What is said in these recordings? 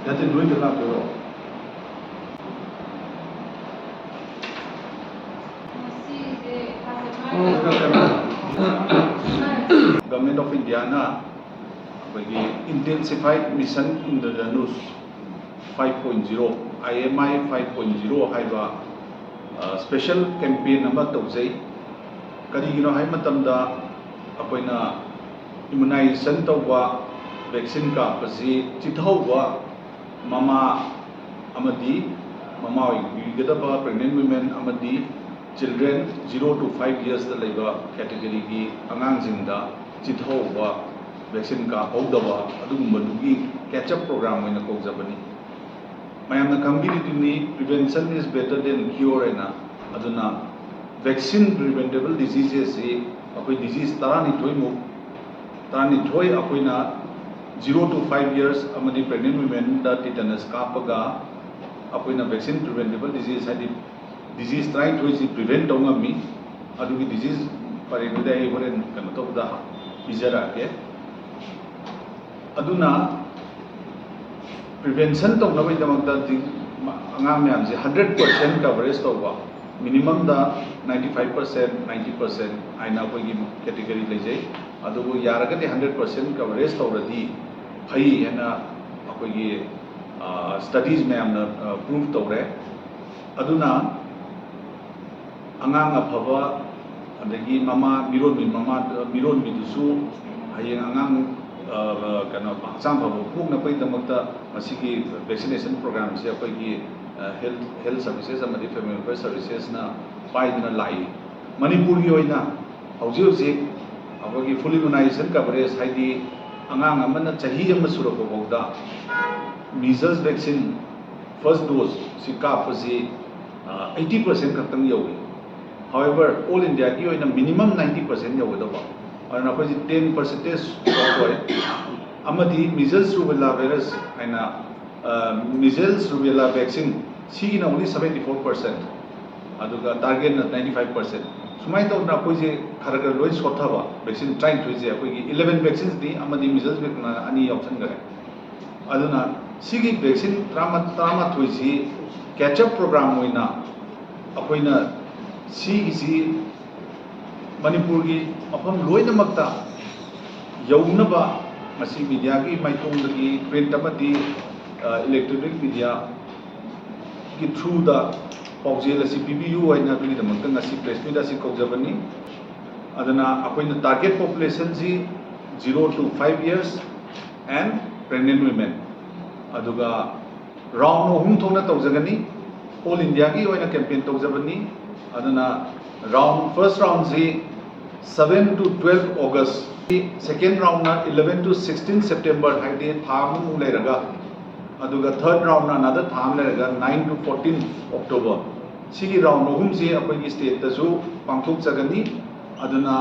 That is doing the lab to Government of India na Intensified Mission Indradhanush 5.0 IMI 5.0 haiba special campaign nama tawjai karigino hai matamda akoina immunization tawwa vaccine ka pasi chithauwa mama amadi mama wigadaba pregnant women amadi children 0 to 5 years da laiba category gi angang jingda chithauwa vaccine ka paudaba adugumba dugi catch up program oina kaujabani mayamna kambiri prevention is better than cure na aduna vaccine preventable diseases e akoi disease tarani thoi akoina 0 to 5 years amadi pregnant women da tetanus kapaga akoina vaccine preventable disease hadi disease trying to prevent ongami adugi disease parida ai horen kano to da bizara ke aduna prevention to nabai damakta angang myam je 100% coverage to ba minimum da 95% 90% aina koi gi category lejai adugo yaraga de 100% coverage to radi phai hena akoi gi studies myam na prove to re aduna angang aphaba adagi mama miron mi dusu hayeng angang kana hachang phaba phukna pai damakta masigi vaccination program se akoi gi health services amadi family welfare services na paidna lai manipur gi oina hauji akoi gi full immunization coverage haidi angang amana chahi am surako bauda measles vaccine first dose sika pasi 80% khaktang yawi. However, all India ki oina minimum 90% yawadaba and akoi 10% amadi measles rubella virus aina measles rubella vaccine see na only 74% aduga target na 95% sumai to na koi je kharaga loi sothaba vaccine trying to je koi 11 vaccines di amadi measles vaccine ani option gare aduna sigi vaccine trama thoisi catch up program oina akoina sigi manipur gi mafam loina makta yaunaba masi media gi maitong gi print amati electronic media ki through the paogi la CPBU aina bi da makta ngasi press media si kaujabani adana akoina target population ji 0 to 5 years and pregnant women aduga round ohum thona tawjagani all India gi oina campaign tawjabani adana first round ji 7 to 12 August second round na 11 to 16 September haide tham leiraga aduga third round na another tham leiraga 9 to 14 October sigi round ohum ji apoi gi state ta ju pangthok chagani aduna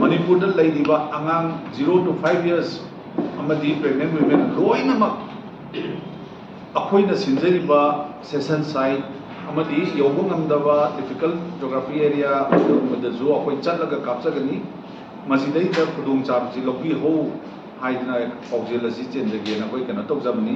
manipur da leidiba angang 0 to 5 years amadi pregnant women loina mak akoina sinjariba session site amadi yobung amdaba difficult geography area amada zo akoi chatlaga kapchagani masidai da khudung cham ji lobi ho haidna paujel asi chen jage na koi kana tawjabni